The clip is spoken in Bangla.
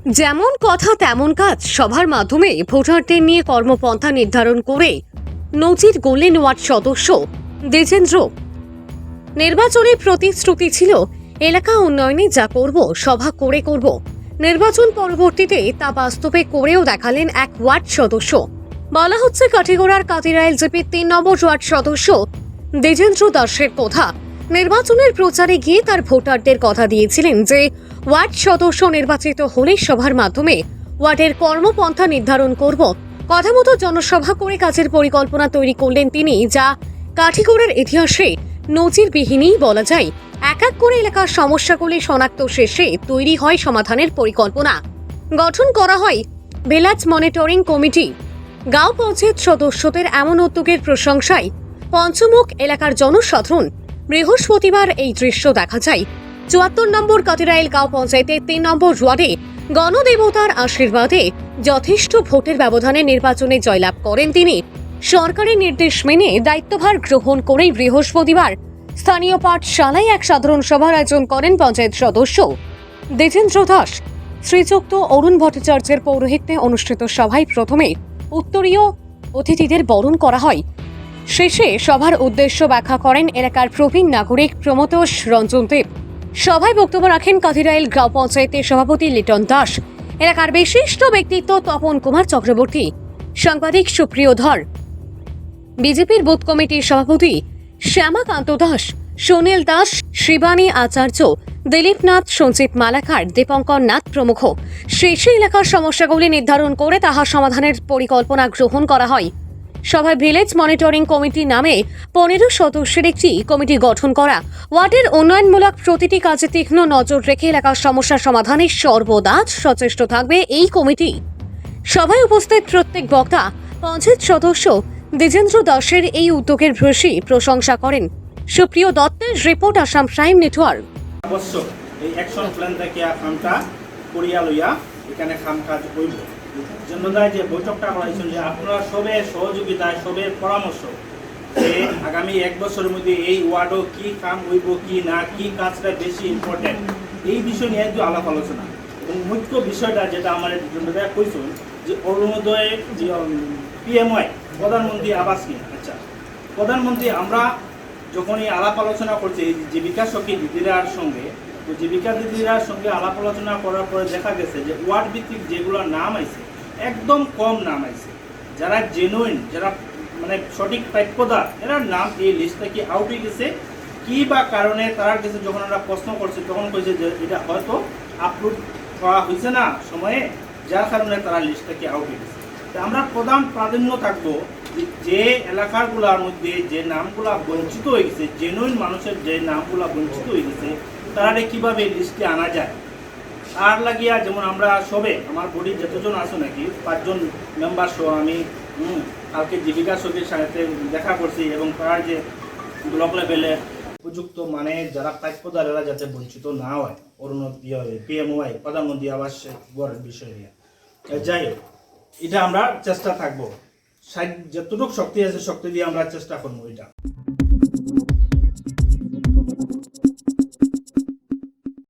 যেমন কথা তেমন কাজ, সভার মাধ্যমে ভোটারদের নিয়ে কর্মপন্থা নির্ধারণ করে নজির গড়লেন ওয়ার্ড সদস্য দ্বিজেন্দ্র। নির্বাচনের প্রতিশ্রুতি ছিল এলাকা উন্নয়নে যা করব সভা করে করব। নির্বাচন পরবর্তীতে তা বাস্তবে করেও দেখালেন এক ওয়ার্ড সদস্য। বলা হচ্ছে কাঠিগড়ার কাতিরাইল জিপির ৩ নম্বর ওয়ার্ড সদস্য দ্বিজেন্দ্র দাসের কথা। নির্বাচনের প্রচারে গিয়ে তার ভোটারদের কথা দিয়েছিলেন যে ওয়ার্ড সদস্য নির্বাচিত হলে সভার মাধ্যমে ওয়ার্ডের কর্মপন্থা নির্ধারণ করব। কথা মতো জনসভা করে কাজের পরিকল্পনা তৈরি করলেন তিনি, যা কাঠিগড়ার ইতিহাসে নজিরবিহীনই বলা যায়। এক এক করে এলাকার সমস্যাগুলি শনাক্ত শেষে তৈরি হয় সমাধানের পরিকল্পনা। গঠন করা হয় ভিলেজ মনিটরিং কমিটি। গাঁও পঞ্চায়েত সদস্যদের এমন উদ্যোগের প্রশংসায় পঞ্চমুখ এলাকার জনসাধারণ। বৃহস্পতিবার এই দৃশ্য দেখা যায় ৭৪ নম্বর কাতিরাইল গাঁও পঞ্চায়েতের ৩ নম্বর ওয়ার্ডে। গণদেবতার আশীর্বাদে যথেষ্ট ভোটের ব্যবধানে নির্বাচনে জয়লাভ করেন তিনি। সরকারের নির্দেশ মেনে দায়িত্বভার গ্রহণ করেই বৃহস্পতিবার স্থানীয় পাঠশালায় এক সাধারণ সভার আয়োজন করেন পঞ্চায়েত সদস্য দ্বিজেন্দ্র দাস। শ্রীযুক্ত অরুণ ভট্টাচার্যের পৌরোহিত্যে অনুষ্ঠিত সভায় প্রথমে উত্তরীয় অতিথিদের বরণ করা হয়। শেষে সভার উদ্দেশ্য ব্যাখ্যা করেন এলাকার প্রবীণ নাগরিক প্রমোতোষ রঞ্জন দেব। সভায় বক্তব্য রাখেন কাতিরাইল গ্রাম পঞ্চায়েতের সভাপতি লিটন দাস, এলাকার বিশিষ্ট ব্যক্তিত্ব তপন কুমার চক্রবর্তী, সাংবাদিক সুপ্রিয় ধর, বিজেপির বুথ কমিটির সভাপতি শ্যামাকান্ত দাস, সুনীল দাস, শিবানী আচার্য, দিলীপ নাথ, সঞ্জিত মালাকার, দীপঙ্কর নাথ প্রমুখ। শেষে এলাকার সমস্যাগুলি নির্ধারণ করে তাহার সমাধানের পরিকল্পনা গ্রহণ করা হয়। সভায় ভিলেজ মনিটরিং কমিটি নামে ১৫ সদস্যের একটি কমিটি গঠন করা। ওয়ার্ডের উন্নয়নমূলক প্রতিটি কাজে তীক্ষ্ণ নজর রেখে এলাকার সমস্যা সমাধানে সর্বদা সচেষ্ট থাকবে এই কমিটি। সভায় উপস্থিত প্রত্যেক বক্তা পঞ্চায়েত সদস্য দ্বিজেন্দ্র দাসের এই উদ্যোগের ভূয়সী প্রশংসা করেন। সুপ্রিয় দত্তের রিপোর্ট, আসাম প্রাইম নেটওয়ার্ক। অবশ্য এই অ্যাকশন প্ল্যান থেকে খামটা করিয়া লইয়া এখানে খাম কাজ করব জন্য যে বৈঠকটা করাইছেন যে আপনারা সবের সহযোগিতায় সবের পরামর্শ যে আগামী ১ বছরের মধ্যে এই ওয়ার্ডও কি কাম হইব কি না, কি কাজটা বেশি ইম্পর্টেন্ট, এই বিষয় নিয়ে একটু আলাপ আলোচনা। এবং মুখ্য বিষয়টা যেটা আমার জন্য কইছেন যে অরুণোদয় যে পিএমওয়াই প্রধানমন্ত্রী আবাস নিয়ে। আচ্ছা, প্রধানমন্ত্রী আমরা যখন এই আলাপ আলোচনা করছি জীবিকা সখী দিদিরার সঙ্গে, তো জীবিকা দিদিরার সঙ্গে আলাপ আলোচনা করার পরে দেখা গেছে যে ওয়ার্ড ভিত্তিক যেগুলো নাম আইছে একদম কম নাম আইছে। যারা জেনুইন, যারা মানে সঠিক প্রাপ্যতা, এরা নাম এই লিস্ট থেকে আউট হয়ে গেছে। কি বা কারণে তার কাছে যখন আমরা প্রশ্ন করছি তখন কইছে যে এটা হয়তো আপলোড করা হয়েছে না সময়ে, যার কারণে তারা লিস্ট থেকে আউট হয়ে গেছে। আমরা প্রধান প্রাধান্য থাকবো যে এলাকাগুলোর মধ্যে যে নামগুলা বঞ্চিত হয়ে গেছে, জেনুইন মানুষের যে নামগুলা বঞ্চিত হয়ে গেছে, তারা কিভাবে লিস্টে আনা যায়। আর লাগিয়া যেমন আমরা সবে আমার বডির যতজন আছে নাকি ৫ জন মেম্বার সহ আমি কালকে জীবিকা সখীর সাথে দেখা করছি এবং তার যে ব্লক লেভেলে উপযুক্ত মানে যারা প্রাপ্যতারা যাতে বঞ্চিত না হয় অরুণোদয় পিএমওয়াই প্রধানমন্ত্রী আবাস গড়ের বিষয় নিয়ে। যাই হোক, এটা আমরা চেষ্টা থাকবো, যতটুকু শক্তি আছে শক্তি দিয়ে আমরা চেষ্টা করবো এটা।